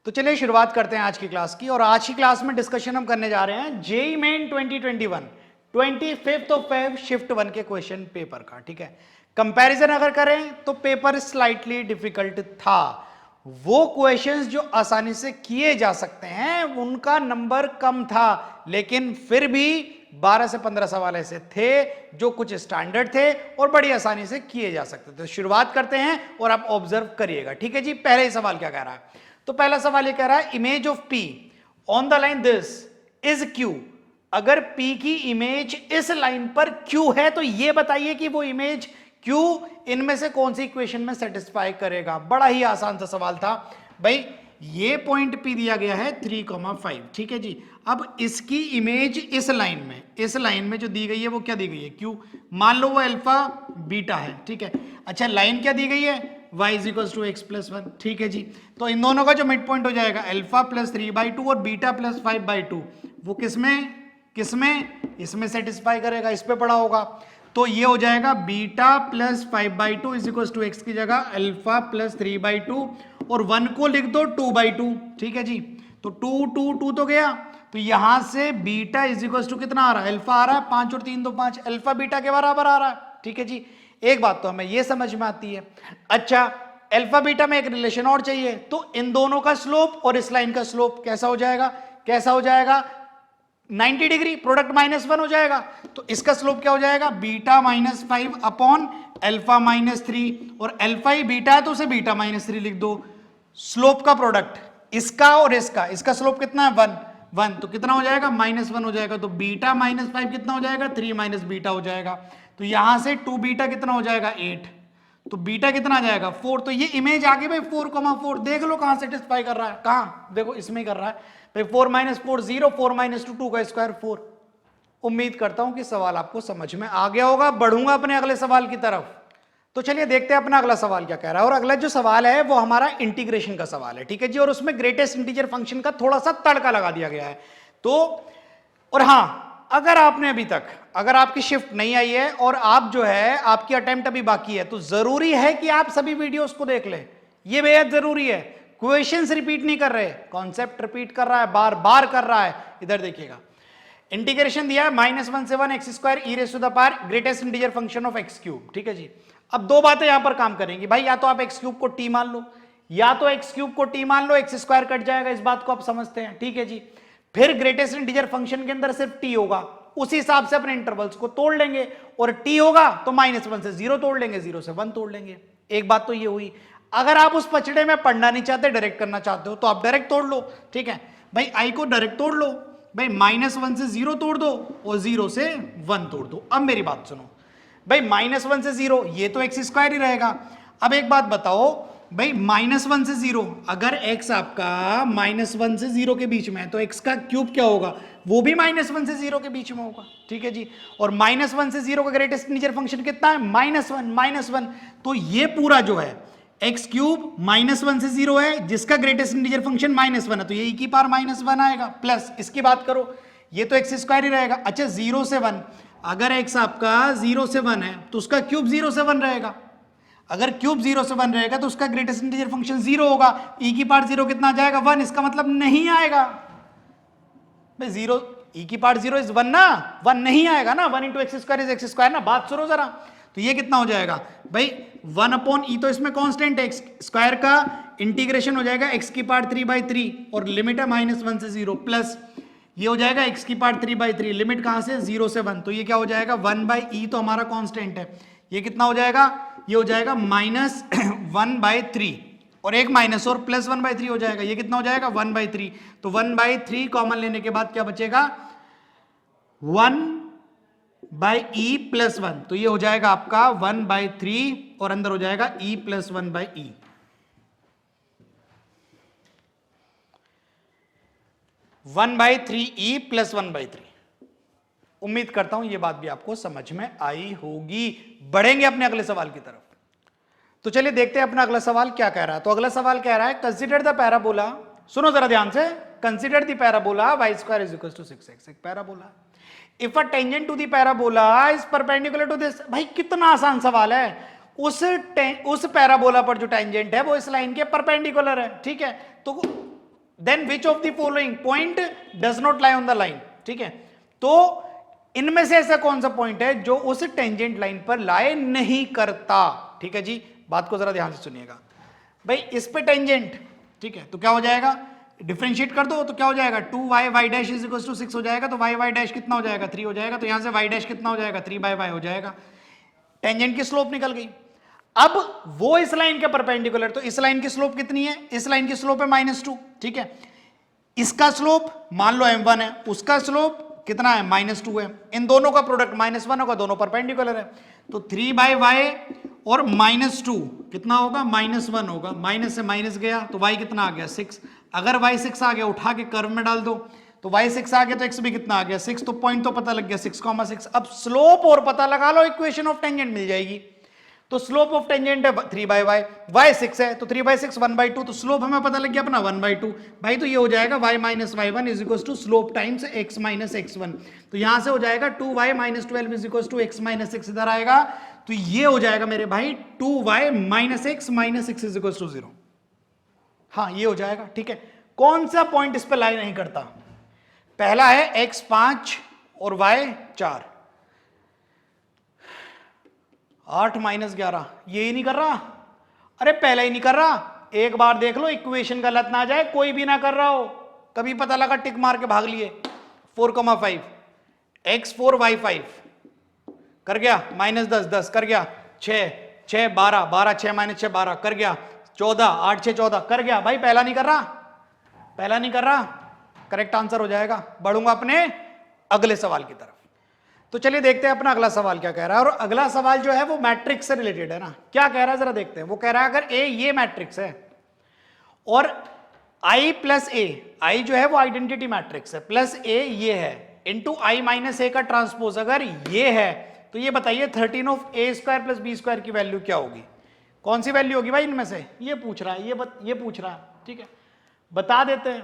तो चलिए शुरुआत करते हैं आज की क्लास की। और आज की क्लास में डिस्कशन हम करने जा रहे हैं JEE main 2021 25 of Feb shift 1 के क्वेश्चन पेपर का। ठीक है, कंपैरिजन अगर करें तो पेपर स्लाइटली डिफिकल्ट था। वो क्वेश्चंस जो आसानी से किए जा सकते हैं उनका नंबर कम था, लेकिन फिर भी 12 से 15 सवाल ऐसे थे जो कुछ स्टैंडर्ड थे और बड़ी आसानी से किए जा सकते थे। तो शुरुआत करते हैं और आप ऑब्जर्व करिएगा। ठीक है जी, पहले ही सवाल क्या कह रहा है? तो पहला सवाल ये कह रहा है image of P on the line this is Q। अगर P की इमेज इस लाइन पर Q है तो ये बताइए कि वो इमेज Q इनमें से कौन सी इक्वेशन में सेटिस्फाई करेगा। बड़ा ही आसान सा सवाल था भाई। ये पॉइंट P दिया गया है 3,5। ठीक है जी, अब इसकी इमेज इस लाइन में जो दी गई है वो क्या दी गई है? Q। मान लो वो अल्फा बीटा है। ठीक है, अच्छा लाइन क्या दी गई है? y is equal to x plus 1। ठीक है जी, तो इन दोनों का जो मिड पॉइंट हो जाएगा अल्फा प्लस 3/2 और बीटा प्लस 5/2, वो किसमें इसमें सेटिस्फाई करेगा। इस पे पड़ा होगा तो ये हो जाएगा beta plus 5/2 is equal to x की जगह अल्फा प्लस 3/2 और 1 को लिख दो 2/2। ठीक है जी, तो 2 तो गया, तो यहां से बीटा इज इक्वल टू कितना आ रहा है? अल्फा आ रहा है 5 और 3 2 5, अल्फा बीटा के बराबर आ रहा है। ठीक है जी, एक बात तो हमें यह समझ में आती है। अच्छा, अल्फा बीटा में एक रिलेशन और चाहिए, तो इन दोनों का स्लोप और इस लाइन का स्लोप कैसा हो जाएगा? 90 डिग्री, प्रोडक्ट -1 हो जाएगा। तो इसका स्लोप क्या हो जाएगा? बीटा -5 अपॉन अल्फा -3, और अल्फा ही बीटा है तो उसे बीटा -3 लिख दो। स्लोप का प्रोडक्ट इसका और इसका स्लोप कितना है? 1 तो कितना हो जाएगा? -1 हो जाएगा। तो बीटा -5 कितना हो जाएगा? 3 माइनस बीटा हो जाएगा। तो यहां से 2 बीटा कितना हो जाएगा? 8। तो बीटा कितना आ जाएगा? 4। तो ये इमेज आ गई भाई 4,4। देख लो कहां सेटिस्फाई कर रहा है, कहां देखो इसमें कर रहा है भाई। 4 - 4 0, 4 - 2 2 का स्क्वायर 4। उम्मीद करता हूं कि सवाल आपको समझ में आ गया होगा। बढ़ूंगा अपने अगले सवाल की तरफ। तो चलिए देखते हैं अपना अगला सवाल क्या कह रहा है। और अगला जो सवाल है वो हमारा इंटीग्रेशन का सवाल है। ठीक है जी, और उसमें ग्रेटेस्ट इंटीजर फंक्शन का थोड़ा सा तड़का लगा दिया गया है। तो और हां, अगर आपकी शिफ्ट नहीं आई है और आप जो है आपकी अटेम्प्ट अभी बाकी है, तो जरूरी है कि आप सभी वीडियोस को देख लें। ये बेहद जरूरी है। क्वेश्चंस रिपीट नहीं कर रहे, कॉन्सेप्ट रिपीट कर रहा है, बार बार कर रहा है। इधर देखिएगा, इंटीग्रेशन दिया है -1 से 1 x square e raise to the power greatest integer function of x cube. ठीक है जी, अब दो बातें यहां पर काम करेंगी भाई। या तो आप एक्स क्यूब को टी मान लो, एक्स स्क्वायर कट जाएगा, इस बात को आप समझते हैं। ठीक है जी, फिर ग्रेटेस्ट इंटीजर फंक्शन के अंदर सिर्फ टी होगा, उस हिसाब से अपने इंटरवल्स को तोड़ लेंगे, और टी होगा तो -1 से 0 तोड़ लेंगे, 0 से 1 तोड़ लेंगे। एक बात तो ये हुई। अगर आप उस पचड़े में पढ़ना नहीं चाहते, डायरेक्ट करना चाहते हो, तो आप डायरेक्ट तोड़ लो। ठीक है भाई, आई को डायरेक्ट तोड़ लो भाई, -1 से 0 तोड़ दो और 0 से 1 तोड़ दो। अब मेरी बात सुनो भाई, -1 से 0 ये तो एक्स स्क्वायर ही रहेगा। अब एक बात बताओ भाई, -1 से 0, अगर x आपका -1 से 0 के बीच में है तो x का क्यूब क्या होगा? वो भी -1 से 0 के बीच में होगा। ठीक है जी, और -1 से 0 का ग्रेटेस्ट इंटीजर फंक्शन कितना है? -1। तो ये पूरा जो है x क्यूब -1 से 0 है, जिसका ग्रेटेस्ट इंटीजर फंक्शन -1 है, तो ये e की पावर -1 आएगा। प्लस इसकी बात करो, ये तो एक्स स्क्वायर ही रहेगा। अच्छा, 0 से 1, अगर x आपका 0 से 1 है तो उसका क्यूब 0 से 1 रहेगा। अगर क्यूब 0 से 1 रहेगा तो उसका ग्रेटेस्ट इंटीजर फंक्शन 0 होगा। e की पावर 0 कितना आ जाएगा? 1। इसका मतलब नहीं आएगा भाई 0, e की पावर 0 इज 1 ना, 1 नहीं आएगा ना। 1 × x square is x square ना। बात सुनो जरा, तो ये कितना हो जाएगा भाई? 1/e, तो इसमें कांस्टेंट एक्स स्क्वायर का इंटीग्रेशन हो जाएगा x की पावर 3/3 और लिमिट है -1 से 0, प्लस ये हो जाएगा x की पावर 3/3, लिमिट कहां से? 0 से 1। तो ये क्या हो जाएगा? 1/e तो हमारा कांस्टेंट है, ये कितना हो जाएगा? ये हो जाएगा -1/3, और एक माइनस और प्लस 1/3 हो जाएगा। ये कितना हो जाएगा? 1/3। तो 1/3 कॉमन लेने के बाद क्या बचेगा? 1/e + 1। तो ये हो जाएगा आपका 1/3 और अंदर हो जाएगा e + 1/e। e + 1/3। उम्मीद करता हूं ये बात भी आपको समझ में आई होगी। बढ़ेंगे अपने अगले सवाल की तरफ। तो चलिए देखते हैं अपना अगला सवाल क्या कह रहा है। तो अगला सवाल कह रहा है कंसीडर द पैराबोला, सुनो जरा ध्यान से, consider the parabola y² = 6x। एक parabola, if a tangent to the parabola is perpendicular to this. भाई कितना आसान सवाल है। उस पैराबोला पर जो टेंजेंट है वो इस लाइन के परपेंडिकुलर है। ठीक है, तो then which of the following point does not lie on the line, ठीक है। तो इनमें से ऐसा कौन सा पॉइंट है जो उस टेंजेंट लाइन पर लाई नहीं करता, ठीक है जी। बात को जरा ध्यान से सुनिएगा भाई, इस पे टेंजेंट, ठीक है, तो क्या हो जाएगा, डिफरेंशिएट कर दो तो क्या हो जाएगा, 2y y dash is equal to 6 हो जाएगा, तो y y डैश कितना हो जाएगा, 3 हो जाएगा, तो यहां से y डैश कितना हो जाएगा, 3/y हो जाएगा। टेंजेंट की स्लोप निकल गई। अब वो इस लाइन के परपेंडिकुलर, तो इस लाइन की स्लोप कितनी है, इस लाइन की स्लोप है -2, ठीक है। इसका स्लोप मान लो m1 है, उसका स्लोप कितना है, -2 है। इन दोनों का प्रोडक्ट -1 होगा, दोनों परपेंडिकुलर है, तो 3/y और -2 कितना होगा, -1 होगा। माइनस से माइनस गया तो y कितना आ गया, 6। अगर y 6 आ गया, उठा के कर्व में डाल दो, तो y 6 आ गया तो x भी कितना आ गया, 6। तो पॉइंट तो पता लग गया 6,6। अब स्लोप और पता लगा लो, इक्वेशन ऑफ टेंजेंट मिल जाएगी। तो स्लोप ऑफ टेंजेंट है 3/y, y 6 है तो 3/6 1/2, तो स्लोप हमें पता लग गया अपना 1/2 भाई। तो ये हो जाएगा y minus y1 is equal to slope times x minus x1। तो यहां से हो जाएगा 2y minus 12 is equal to x minus 6, इधर आएगा तो ये हो जाएगा मेरे भाई 2y minus x minus 6 is equal to 0। हाँ ये हो जाएगा, ठीक है। कौन सा पॉइंट इस पे लाई नहीं करता, पहला है x 5 और y 4, 8 माइनस 11, ये ही नहीं कर रहा, अरे पहला ही नहीं कर रहा। एक बार देख लो इक्वेशन गलत ना आ जाए, कोई भी ना कर रहा हो, कभी पता लगा टिक मार के भाग लिए। 4,5 x4 y5 कर गया, -10 10 कर गया, 6 6 12 12 6 माइनस 6 12 कर गया, 14 8 6 14 कर गया। भाई पहला नहीं कर रहा, पहला नहीं कर रहा, करेक्ट आंसर हो जाएगा। बढ़ूंगा अपने अगले सवाल की तरफ। तो चलिए देखते हैं अपना अगला सवाल क्या कह रहा है। और अगला सवाल जो है वो मैट्रिक्स से रिलेटेड है ना, क्या कह रहा है जरा देखते हैं। वो कह रहा है अगर ए ये मैट्रिक्स है और i प्लस ए, आई जो है वो आइडेंटिटी मैट्रिक्स है, प्लस ए ये है, इंटू आई माइनस ए का ट्रांसपोज अगर ये है, तो ये बताइए 13 of a square plus B square की वैल्यू क्या होगी। कौन सी वैल्यू होगी भाई इनमें से, ये पूछ रहा है, ये पूछ रहा है, ठीक है, बता देते हैं।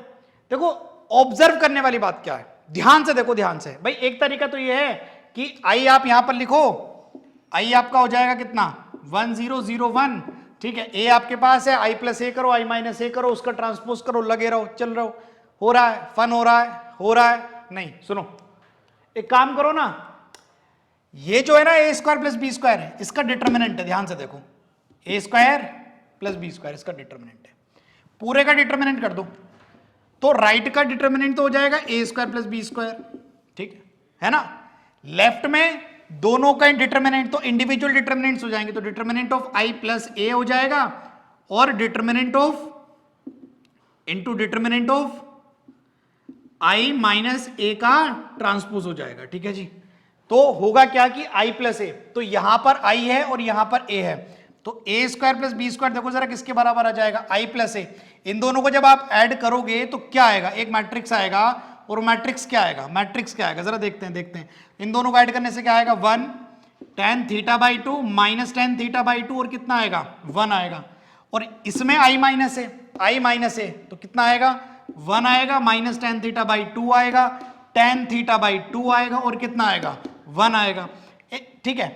देखो ऑब्जर्व करने वाली बात क्या है, ध्यान से देखो, ध्यान से भाई। एक तरीका तो ये है कि आई आप यहां पर लिखो, आई आपका हो जाएगा कितना 1001, ठीक है। ए आपके पास है, आई प्लस ए करो, आई माइनस ए करो, उसका ट्रांसपोज करो, लगे रहो, चल रहे हो रहा है, फन हो रहा है नहीं। सुनो एक काम करो ना, ये जो है ना ए स्क्वायर प्लस बी स्क्वायर है, इसका डिटर्मिनेंट है, ध्यान से देखो, ए स्क्वायर प्लस बी स्क्वायर इसका डिटर्मिनेंट है, पूरे का डिटर्मिनेंट कर दो, तो राइट का डिटर्मिनेंट तो हो जाएगा ए स्क्वायर प्लस बी स्क्वायर, ठीक है ना। लेफ्ट में दोनों का डिटर्मिनेंट तो इंडिविजुअल डिटर्मिनेंट्स हो जाएंगे, तो determinant of I plus A हो जाएगा और determinant of into determinant of I minus A का ट्रांसपोज हो जाएगा, ठीक है जी। तो होगा क्या कि आई प्लस ए, तो यहां पर आई है और यहां पर ए है, तो ए स्क्वायर प्लस बी स्क्वायर देखो जरा किसके बराबर आ जाएगा, आई प्लस ए। इन दोनों को जब आप ऐड करोगे तो क्या आएगा, एक मैट्रिक्स आएगा, और मैट्रिक्स क्या आएगा, मैट्रिक्स क्या आएगा जरा देखते हैं। इन दोनों को ऐड करने से क्या आएगा, 1 tan θ/2 माइनस tan θ/2 और कितना आएगा 1 आएगा, और इसमें आई माइनस है तो कितना आएगा 1 आएगा, माइनस tan θ/2 आएगा, tan θ/2 आएगा और कितना आएगा 1 आएगा, ठीक है।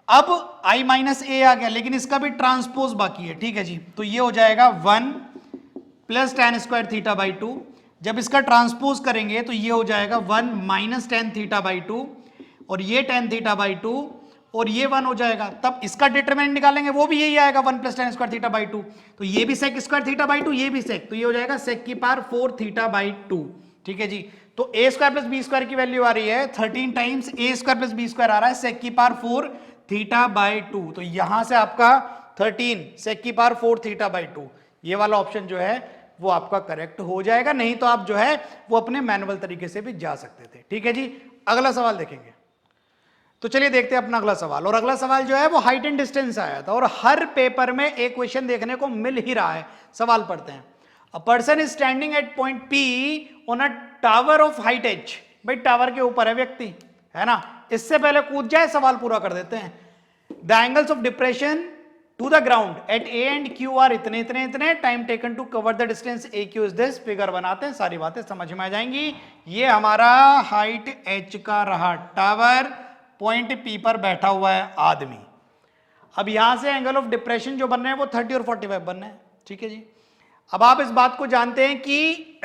अब i माइनस ए आ गया, लेकिन इसका भी ट्रांसपोज बाकी है, ठीक है जी। तो ये हो जाएगा 1 प्लस tan स्क्वायर θ/2, जब इसका ट्रांसपोज करेंगे तो ये हो जाएगा 1 माइनस tan θ/2 और ये tan θ/2 और ये 1 हो जाएगा। तब इसका डिटरमिनेंट निकालेंगे, वो भी यही आएगा 1 प्लस tan स्क्वायर θ/2, तो ये भी sec स्क्वायर θ/2, ये भी sec, तो ये हो जाएगा sec की पावर 4 θ/2, ठीक है जी। तो a square plus B square की वैल्यू आ रही है 13 times a square plus B square आ रहा है sec की पावर 4 θ/2, तो यहां से आपका 13 sec की पावर 4 θ/2, ये वाला ऑप्शन जो है वो आपका करेक्ट हो जाएगा। नहीं तो आप जो है वो अपने मैनुअल तरीके से भी जा सकते थे, ठीक है जी। अगला सवाल देखेंगे, तो चलिए देखते हैं अपना अगला सवाल। और अगला सवाल जो है वो हाइट एंड डिस्टेंस आया था, और हर पेपर में एक क्वेश्चन देखने को मिल ही रहा है। सवाल पढ़ते हैं, a person is standing at point P on a tower of height h, भाई टावर के ऊपर है व्यक्ति, है ना। इससे पहले कूद जाए, सवाल पूरा कर देते हैं। The angles of depression to the ground at A and Q are इतने इतने इतने, time taken to cover the distance A Q is this. Figure बनाते हैं, सारी बातें समझ में आ जाएंगी। ये हमारा हाइट h का रहा टावर, पॉइंट P पर बैठा हुआ है आदमी। अब यहां से एंगल ऑफ डिप्रेशन जो बन रहे हैं वो 30 और 45 बन रहे हैं, ठीक है जी। अब आप इस बात को जानते हैं कि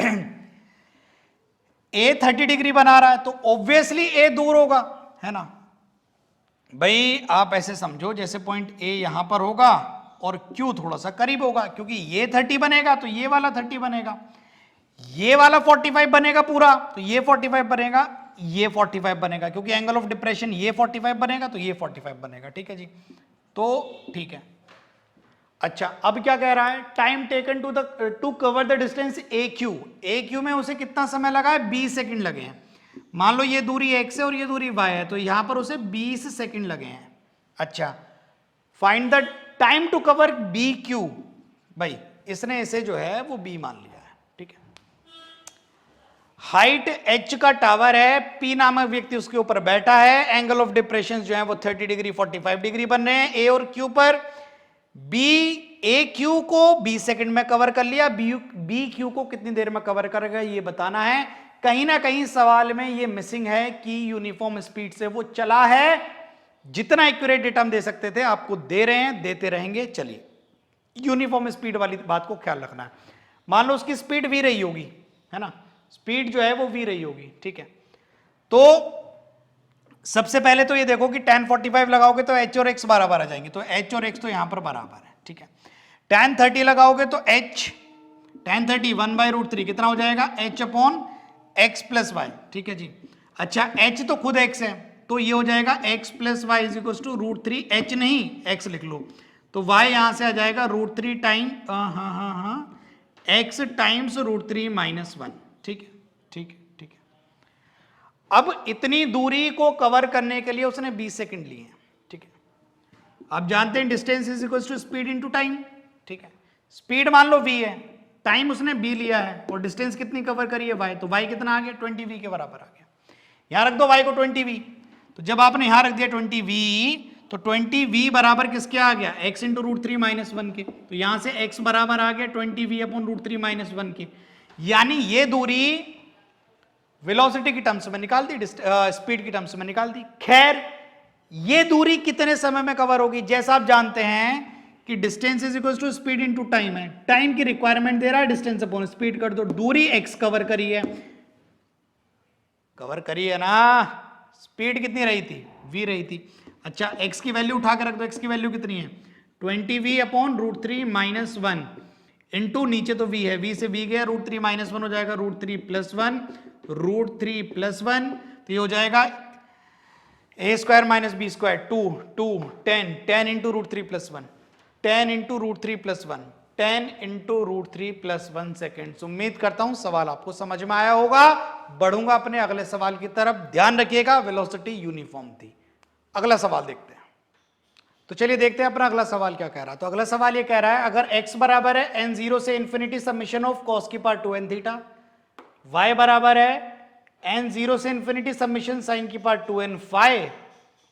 ए 30 डिग्री बना रहा है तो ऑब्वियसली ए दूर होगा, है ना भाई। आप ऐसे समझो जैसे पॉइंट ए यहां पर होगा और क्यू थोड़ा सा करीब होगा, क्योंकि ये 30 बनेगा तो ये वाला 30 बनेगा, ये वाला 45 बनेगा पूरा तो ये 45 बनेगा, ये 45 बनेगा, क्योंकि एंगल ऑफ डिप्रेशन ये 45 बनेगा तो ये 45 बनेगा। ठीक है जी, तो ठीक है। अच्छा, अब क्या कह रहा है, time taken to cover the distance A Q में उसे कितना समय लगा है, 20 सेकंड लगे हैं। मान लो ये दूरी x है और ये दूरी y है, तो यहां पर उसे 20 सेकंड लगे हैं। अच्छा, find the time to cover B Q, भाई इसने इसे जो है वो b मान लिया है। ठीक है, हाइट h का टावर है, p नामक व्यक्ति उसके ऊपर बैठा है, एंगल ऑफ डिप्रेशन जो है वो 30 डिग्री 45 डिग्री बन रहे हैं a और q पर। ए क्यू को 20 सेकंड में कवर कर लिया, बी क्यू को कितनी देर में कवर करेगा ये बताना है। कहीं ना कहीं सवाल में ये मिसिंग है कि यूनिफॉर्म स्पीड से वो चला है। जितना एक्यूरेट डेटा हम दे सकते थे आपको दे रहे हैं, देते रहेंगे। चलिए, यूनिफॉर्म स्पीड वाली बात को ख्याल रखना है। मान लो उसकी स्पीड वी रही होगी, है ना, स्पीड जो है वो वी रही होगी। ठीक है, तो सबसे पहले तो ये देखो कि tan 45 लगाओगे तो h और x बराबर आ जाएंगे, तो h और x तो यहां पर बराबर है। ठीक है, tan 30 लगाओगे तो h tan 30 1/√3 कितना हो जाएगा, h upon x plus y. ठीक है जी। अच्छा, h तो खुद x है तो ये हो जाएगा x plus y is equal to √3, h नहीं x लिख लो, तो y यहां से आ जाएगा √3 टाइम x टाइम्स √3 माइनस 1। ठीक है, ठीक है, ठीक है। अब इतनी दूरी को कवर करने के लिए उसने 20 सेकंड लिए हैं। ठीक है, आप जानते हैं distance is equal to speed into time. ठीक है, स्पीड मान लो v है, टाइम उसने b लिया है और डिस्टेंस कितनी कवर करी है y, तो y कितना आ गया, 20v के बराबर आ गया। यहां रख दो y को 20v, तो जब आपने यहां रख दिया 20v तो 20v बराबर किसके आ गया, x इंटू √3 माइनस 1 के, तो यहां से x बराबर आ गया 20v अपॉन √3 माइनस 1 के। यानी ये दूरी वेलोसिटी की टर्म्स में निकाल दी, स्पीड की टर्म्स में निकाल दी। खैर, ये दूरी कितने समय में कवर होगी, जैसा आप जानते हैं कि distance is equal to speed into time है, टाइम की रिक्वायरमेंट दे रहा है, डिस्टेंस अपॉन स्पीड कर दो, दूरी x कवर करी है ना, स्पीड कितनी रही थी, v रही थी। अच्छा, x की वैल्यू उठा के रख दो, x की वैल्यू कितनी है, 20v अपॉन √3 माइनस 1 इंटू नीचे तो v है, v से v गया, √3 माइनस 1 हो जाएगा √3 प्लस 1, √3 प्लस 1, तो ये हो जाएगा a square minus b square 2 10 into √3 plus 1, 10 into √3 plus 1, 10 into √3 plus 1 second. उम्मीद करता हूं सवाल आपको समझ में आया होगा। बढ़ूंगा अपने अगले सवाल की तरफ, ध्यान रखिएगा वेलोसिटी यूनिफॉर्म थी। अगला सवाल देखते हैं। तो चलिए देखते हैं अपना अगला सवाल क्या कह रहा है। तो अगला सवाल ये कह रहा है, अगर x बराबर है n0 से इंफिनिटी समेशन ऑफ cos की पावर 2n थीटा, y बराबर है n0 से इंफिनिटी समेशन sin की पावर 2n फाई,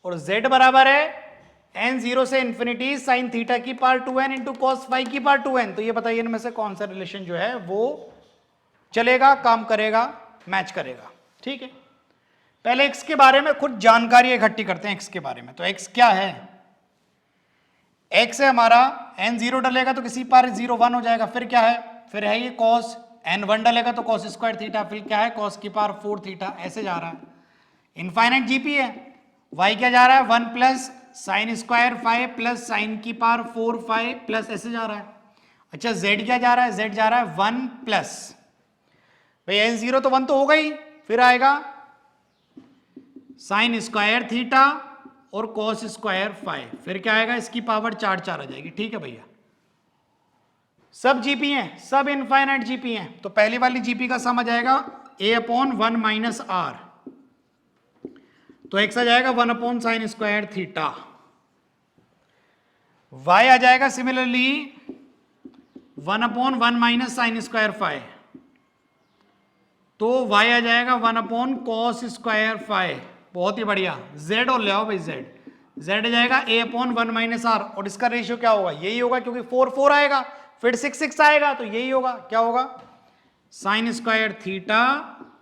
और z बराबर है n0 से इंफिनिटी साइन थीटा की power 2n into cos phi की पावर 2n, तो ये बताइए इनमें से कौन सा रिलेशन जो है वो चलेगा, काम करेगा, मैच करेगा। ठीक है, पहले x के बारे में खुद जानकारी इकट्ठी करते हैं। x के बारे में, तो x क्या है, x है हमारा n0 डलेगा तो किसी पार 0 1 हो जाएगा, फिर क्या है, फिर है ये cos, n1 डलेगा तो cos स्क्वायर थीटा, फिर क्या है cos की पावर 4 थीटा, ऐसे जा रहा है। इनफाइनाइट जीपी है, y क्या जा रहा है 1 plus sine square 5 plus sign की पावर 4 5 प्लस ऐसे जा रहा है। अच्छा, z क्या जा रहा है, z जा रहा है 1 प्लस, भाई n0 तो 1 तो होगा ही, फिर आएगा साइन स्क्वायर थीटा और कॉस स्क्वायर 5, फिर क्या आएगा, इसकी पावर 4 4 आ जाएगी। ठीक है भैया, सब जीपी हैं, सब इनफाइनाइट जीपी हैं, तो पहली वाली जीपी का सम आ जाएगा a अपॉन 1 माइनस आर, तो x आ जाएगा 1 upon sine square theta, y आ जाएगा similarly 1 upon 1 minus sine square 5, तो y आ जाएगा 1 अपॉन कॉस स्क्वायर 5। बहुत ही बढ़िया, z और ले आओ भाई, z आ जाएगा a अपॉन 1 माइनस आर, और इसका रेशियो क्या होगा, यही होगा, क्योंकि 4 4 आएगा, फिर 6 6 आएगा, तो यही होगा, क्या होगा, sign square theta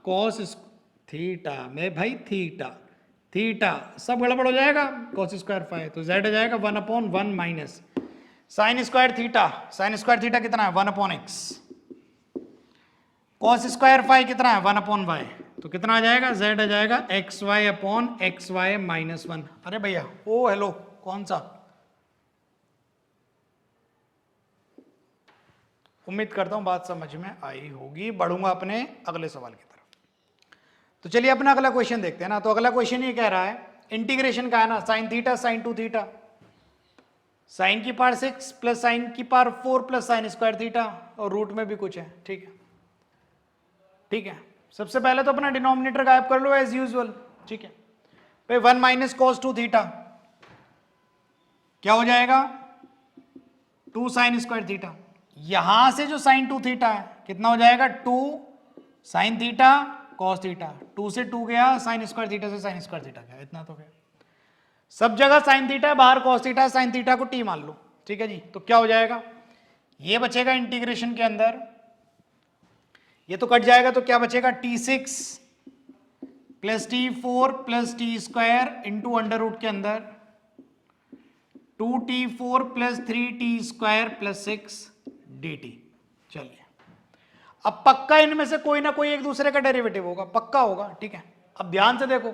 cos theta में भाई थीटा थीटा सब गड़बड़ हो जाएगा, कॉस स्क्वायर 5, तो z आ जाएगा 1 upon 1 minus sine square theta, sine square theta कितना है 1 upon x, cos square phi कितना है 1/y, तो कितना आ जाएगा z आ जाएगा xy/xy -1। अरे भैया ओ हेलो कौन सा, उम्मीद करता हूं बात समझ में आई होगी। बढ़ूंगा अपने अगले सवाल की तरफ। तो चलिए अपना अगला क्वेश्चन देखते हैं ना। तो अगला क्वेश्चन ये कह रहा है इंटीग्रेशन का है ना, sine theta sine 2 theta sine की पावर 6 प्लस साइन की power 4 plus sign square theta, और रूट में भी कुछ है। ठीक है ठीक है, सबसे पहले तो अपना डिनोमिनेटर गायब कर लो एज यूजुअल। ठीक है भाई 1 माइनस कॉस 2 थीटा क्या हो जाएगा 2 साइन स्क्वायर थीटा। यहां से जो साइन 2 थीटा है कितना हो जाएगा 2 साइन थीटा कॉस थीटा, 2 से 2 गया, साइन स्क्वायर थीटा से साइन स्क्वायर थीटा गया, इतना तो गया। सब जगह साइन थीटा है, बाहर कॉस थीटा है, साइन थीटा को टी मान लो। ठीक है जी, तो क्या हो जाएगा ये बचेगा इंटीग्रेशन के अंदर, ये तो कट जाएगा, तो क्या बचेगा t6 plus t4 plus t square into under root के अंदर 2t4 plus 3t square plus 6 dt। चलिए अब पक्का इनमें से कोई ना कोई एक दूसरे का डेरिवेटिव होगा, पक्का होगा। ठीक है, अब ध्यान से देखो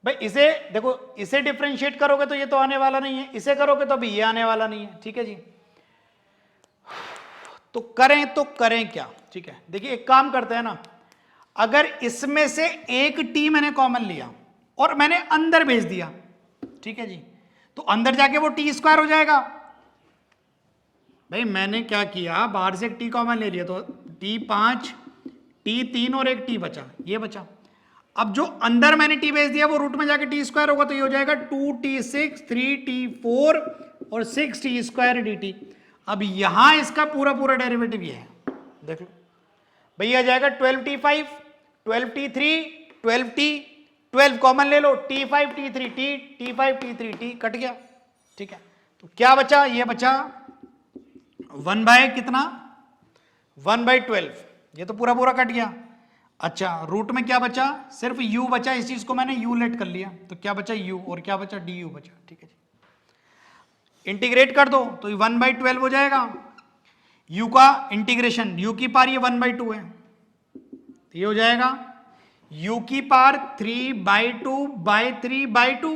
भाई, इसे देखो, इसे डिफरेंशिएट करोगे तो ये तो आने वाला नहीं है, इसे करोगे तो अभी ये आने वाला नहीं है। ठीक है जी, तो करें क्या। ठीक है देखिए एक काम करते हैं ना, अगर इसमें से एक टी मैंने कॉमन लिया और मैंने अंदर भेज दिया, ठीक है जी, तो अंदर जाके वो टी स्क्वायर हो जाएगा। भाई मैंने क्या किया, बाहर से एक टी कॉमन ले लिया, तो t5 t3 और एक टी बचा, ये बचा। अब जो अंदर मैंने टी भेज दिया वो रूट में जाके टी स्क्वायर होगा, तो ये हो जाएगा 2t6 3t4 और 6t स्क्वायर dt। अब यहां इसका पूरा पूरा डेरिवेटिव ये है, देख लो भैया, आ जाएगा 12t5 12t3 12t 12 कॉमन ले लो, t5 t3 t t5 t3 t cut गया। ठीक है, तो क्या बचा, ये बचा 1 बाय कितना 1/12, ये तो पूरा पूरा कट गया। अच्छा रूट में क्या बचा, सिर्फ u बचा, इस चीज को मैंने u लेट कर लिया, तो क्या बचा u, और क्या बचा du बचा। ठीक है जी, इंटीग्रेट कर दो तो 1/12 हो जाएगा। u का इंटीग्रेशन, u की पावर ये 1/2 है, तो ये हो जाएगा u की पावर 3/2 बाय 3/2,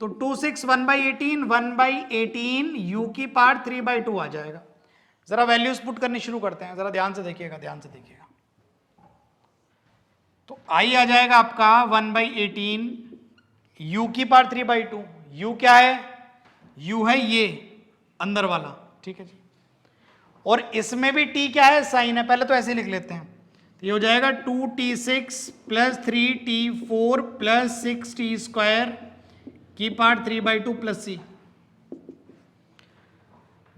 तो 2 6 1/18 1/18 u की पावर 3/2 आ जाएगा। जरा वैल्यूज पुट करनी शुरू करते हैं, जरा ध्यान से देखिएगा, ध्यान से देखिएगा। तो i आ जाएगा आपका 1/18 u की पावर 3/2, u क्या है, u है ये अंदर वाला। ठीक है जी, और इसमें भी t क्या है, साइन है, पहले तो ऐसे लिख लेते हैं, तो ये हो जाएगा 2t6 plus 3t4 plus 6t square की पावर 3/2 प्लस c।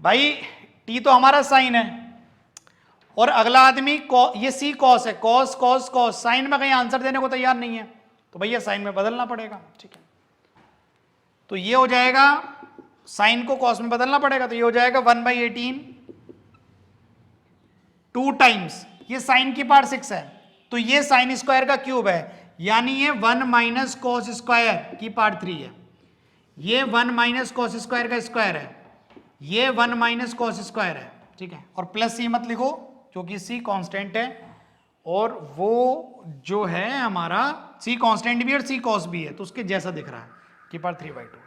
भाई t तो हमारा साइन है, और अगला आदमी ये c कॉस है, कॉस कॉस कॉस, साइन में कहीं आंसर देने को तैयार नहीं है, तो भैया साइन में बदलना पड़ेगा। ठीक है, तो ये हो जाएगा, साइन को कॉस में बदलना पड़ेगा, तो ये हो जाएगा 1/18 2 टाइम्स ये साइन की पावर 6 है, तो ये साइन स्क्वायर का क्यूब है, यानी ये 1 माइनस कॉस स्क्वायर की पावर 3 है, ये 1 माइनस कॉस स्क्वायर का स्क्वायर है, ये 1 माइनस कॉस स्क्वायर है। ठीक है, और प्लस c मत लिखो क्योंकि c कांस्टेंट है, और वो जो है हमारा c कांस्टेंट भी और c कॉस भी है, तो उसके जैसा दिख रहा है की पावर 3/2।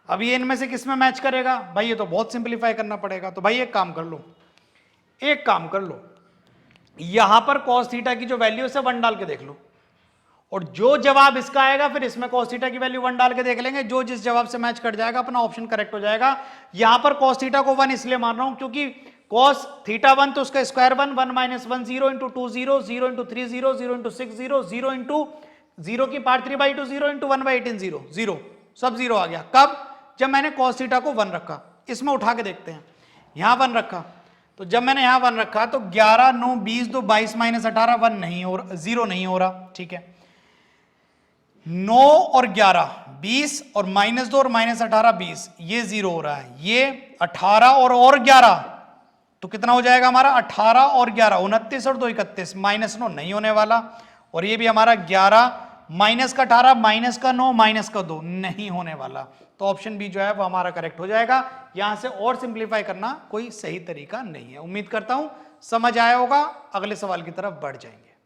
अब ये इनमें से किस में मैच करेगा, भाई ये तो बहुत सिंपलीफाई करना पड़ेगा। तो भाई एक काम कर लो, एक काम कर लो, यहां पर cos थीटा की जो वैल्यू है 1 डाल के देख लो, और जो जवाब इसका आएगा फिर इसमें cos थीटा की वैल्यू 1 डाल के देख लेंगे, जो जिस जवाब से मैच कर जाएगा अपना ऑप्शन करेक्ट हो जाएगा। यहां पर cos थीटा को 1 इसलिए मान रहा हूं क्योंकि cos थीटा 1 तो उसका square 1 1 minus 1 0 into 2 0 0 into 3 0 0 into 6 0 0 into 0 की पावर 3/2 0 इंटू 1/18 0 0, सब 0 आ गया। कब, जब मैंने cos थीटा को 1 रखा। इसमें उठा के देखते हैं, यहां 1 रखा, तो जब मैंने यहां 1 रखा तो 11 9 20 2 22 माइनस 18 1 नहीं हो रहा, 0 नहीं हो रहा। ठीक है, 9 और 11 20 और -2 और -18 20, ये 0 हो रहा है, ये 18 और 11 तो कितना हो जाएगा हमारा 18 और 11 29 और 2 31, -9 नहीं होने वाला, और ये भी हमारा 11 माइनस का 18 माइनस का 9 माइनस का 2 नहीं होने वाला। तो ऑप्शन बी जो है वो हमारा करेक्ट हो जाएगा। यहां से और सिंप्लीफाई करना कोई सही तरीका नहीं है। उम्मीद करता हूं समझ आया होगा, अगले सवाल की तरफ बढ़ जाएंगे।